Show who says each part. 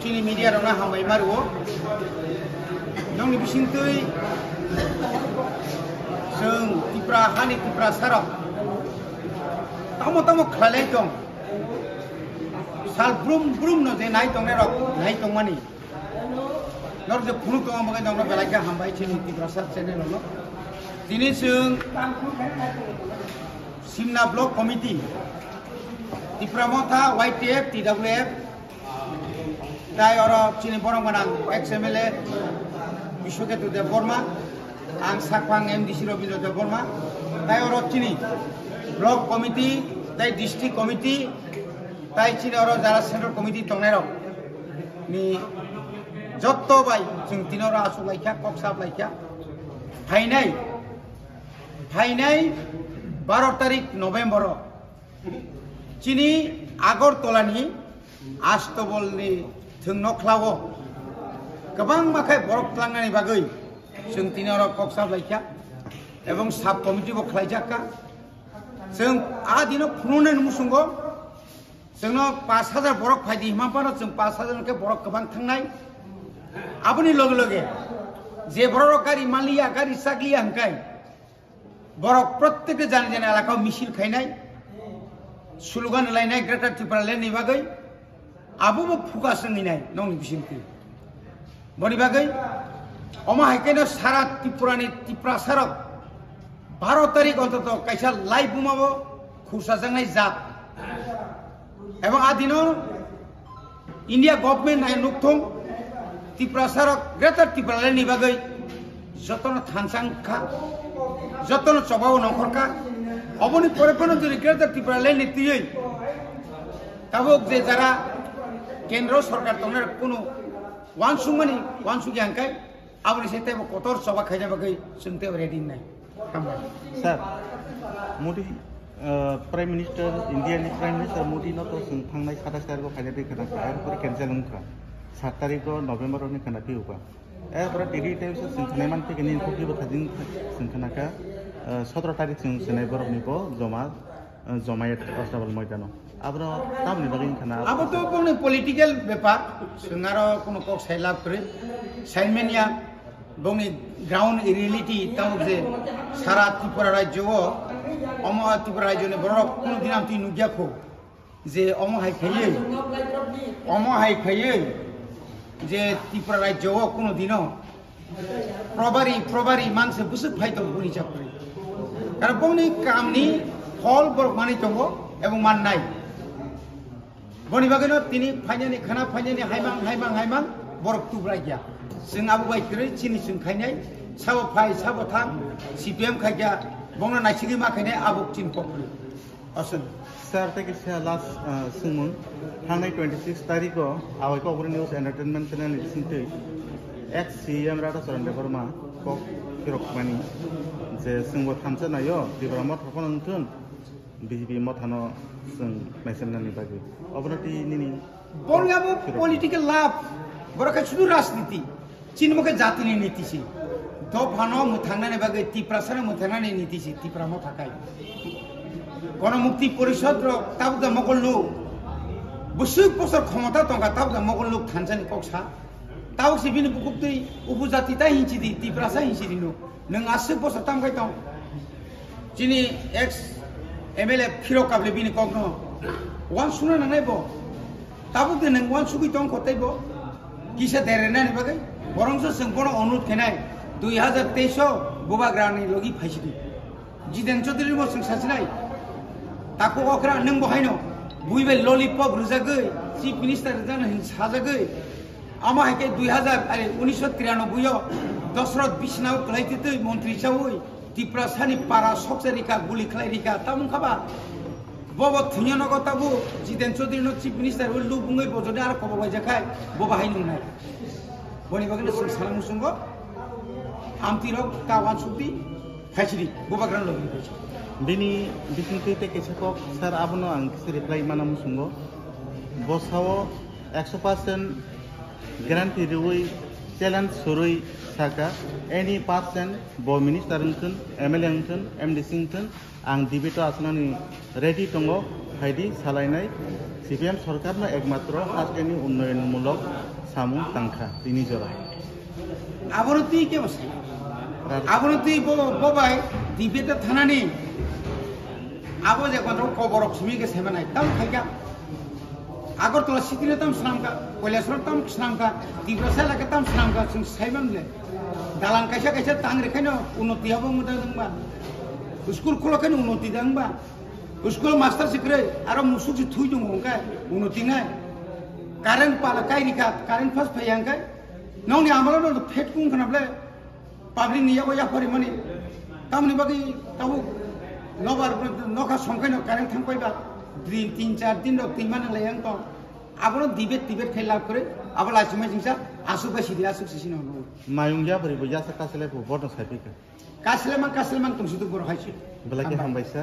Speaker 1: chini media rona hambai maruo nong ni bisintui seng tipra hani tipra sarap tamo khalai tong sal brum no je nai tong nai tong mani nor je phunu tong amagai dong belai ka hambai chini tipra sar channel no tini seng Simna Block Committee tipra motha YTF TWF dai oro chini borong manang XMLA Bishwaketu Deborma ang Sakwang MDC Robindra Deborma dai oro chini Block Committee dai District Committee dai chini oro jara Central Committee tongnai rok ni jotto bai jeng tinora asu laikya koksap laikya phainai 12 तारिख नवेम्बर चीनी आगरतलानि आस्तबलनि थोंनख्लावो गोबां माखासे बरफ लांनायनि बागै जों तिनरा कक्साब लायखा एवं साब कमिटिबो खालायजाखा जों आ दिनो खुनुननि मुसुंगो जोंनो 5000 बरफ फायदि हिमापारा जों 5000 के बरफ गोबां थांनाय आबुनि लगे लगे जे बरफ गारि मालिया गारि सागलिया हंकाय बरफ प्रत्येक जाने जाने एलाकाव मिছিল खायनाय स्लोगान लायनाय ग्रेटार त्रिपुरा लेन्डनि बागै आबुबो फुकास जोंनिनाय नंनि बिसिंखि बनि बागै अमा हायकेनो सारा त्रिपुरानि त्रिपुरा सारक 12 तारिख अन्तत कायसा लाइभ बुमाबो खुसाजांनाय जात एवं आदिनो इंडिया गभर्नमेन्ट नाय नुकथं त्रिपुरा सारक ग्रेटार त्रिपुरा लेन्डनि बागै जतन थानसांखा जतन चबाव नखरका अबनि परिपन जुदि ग्रेटार त्रिपुरा लेन्डनि तियै ताबुक जे जारा केन्द्र सरकार तंगनाय कुनु वानसुंगनि वानसुगि हांकाय आबनि सेतेबो कतर सभा खायना बागै जोंते रेडि नाय
Speaker 2: sir Modi prime minister India नि प्राइम मिनिस्टर मोदी न तो जों थांनाय 27 तारिखआव खायना दैखा आरो केन्सेल हमखा 7 तारिखआव नभेम्बरनि खाना फैयोबा एबार टिभि टेलिभिजन जोंखानाय मान फैगोन इनफुटिबो थादिन जोंखानाका 17 तारिख जों सेनाय बरफनिबो जमायत अस्ताबल मैदानाव आब्रो तामनि बागै खाना
Speaker 1: आबो तो कोन पॉलिटिकल व्यापार जोंनारो कोनो कक साइलाब करे साइनमेनिया बंनि ग्राउंड रियलिटी ताव जे सारा त्रिपुरा राज्यव अम त्रिपुरा राज्यनि बरफ कोनो दिनाम ति नुगियाखौ जे अम हायखायै जे त्रिपुरा राज्यव कोनो दिनो प्रबारी मानसे बुसु फाइतो बुनि चापरि कारण बंनि कामनि फल बर मानि दंगो एवं माननाय बनि बागैनो तिनि फाइनानि खाना फाइनानि हायमां बरफ तुब्रा गया जों आबु बायखरै चिनि जों खायनाय साबो फाइ साबो थां सीपीएम खायगा बंना नायसिगि माखायनाय आबु टिम पपरि असन
Speaker 2: सर तक लास्ट सुमुं थांनाय 26 तारिखआव आवायखौ अग्र न्यूज एंटरटेनमेंट चैनल दिसिंथै एक्स सीएम राधा चरण देवबर्मा कक किरकमानि जे जोंबो थामसा नायो दिब्रामा थखन उनथुन बीजेपी मथानो जों नायसननानि बागै अबरतिनि
Speaker 1: बंगाबो पॉलिटिकल लाभ बरका सुदु राजनीति चिनमके जातिनि नीतिसि तो फानो मुथांनानि बागै तिप्रासार मुथांनानि नीतिसि तिप्रामा थाखाय गणमुक्ति परिषद ताबुगा मगलु बुसुक बसर क्षमता तंगा ताबुगा मगलु थानसानि कक्सा ताबुसि बिनि बुकुपति उपजाति ता हिंचिदि तिप्रासा हिंचिदिनु नों आसु बसर तामगाय दं जिनि एक्स एमएलए फिरो काबले बिनि कगनो वान सुना नांनायबो ताबुगे नों वान सुगि दं खतैबो किसे देरेनानि बागै बरंसो जों बनो अनुरोध खेनाय 2023 बुबाग्रानि लगी फायसिदि जिदेन चौधुरी मो जों सासिनाय ताको अखरा नों बहायनो बुइबे लॉलीपॉप रुजागै चीफ मिनिस्टर जानो हिन साजागै आमा हायके 1993 आव दशरथ बिष्णाव क्लाइतितै मंत्री चावै त्रिपुरा सानि पारा सकसारिका गुली खलाइरिका तामुखाबा बबो थुनियानगो ताबु जिदेन चौधुरी नो चीफ मिनिस्टर लु बुङै बजदे आरो खबबाय जाखाय बो बाहायनो नाय बनि बागै जों सालामुसुंगो आमतिरक तावान सुक्ति फायसिदि बुबाग्रान लगी
Speaker 2: दिनी बिसिंथै ते केसको सर आबनो आं रिप्लाइ माना मुसुंगो बसाव 100% ग्यारान्टी रुई चैलेंज सुरुई साका एनी पर्सन बो मिनिस्टर उनथुन एमएलए उनथुन एमडीसी उनथुन आं डिबेट आसनानि रेडी दंगो हाइदि सालायनाय CPM सरकारनो एकमात्र हास्टेनि उन्नयनमूलक सामु तांखा तिनि जरा
Speaker 1: आबरती के बस आबरती बोबाय दिबेता थानानि आबो जे कन्ट्रोल कबरक सिमी के सेमनाय तम खायगा आगरतला सिटिनो तम स्नामका कलेश्वर तम स्नामका दिग्रसा लाके तम स्नामका जों साइमनले दालां कायसा कायसा तांग्रेखायनो उन्नति हाबो मोदांबा स्कुल खोलाखायनो उन्नति दांबा स्कुल मास्टार सिक्रे आरो मुसुक जि थुइ दङ ओंखाय उन्नति नाय कारेन्ट पाला कायरिका कारेन्ट फास फैयांखाय नौनि आमलानो फेट कुं खनाब्ले पाब्लिक नियाबो याफारि माने तामनि बागै ताबो नबार नखा संखायनो कारेन्ट थांबायबा 3-4 दिन रो तिमान लायang तो आबनो दिबेट खेला करे आबला सिमै जिंसा आसु बासिदि आसु सिसिनो
Speaker 2: मायुंगिया बोरै बजा सकासले बटन साइपिका
Speaker 1: कासलेमान तुमसुदु बर हाइसि
Speaker 2: बेलाके हामबायसा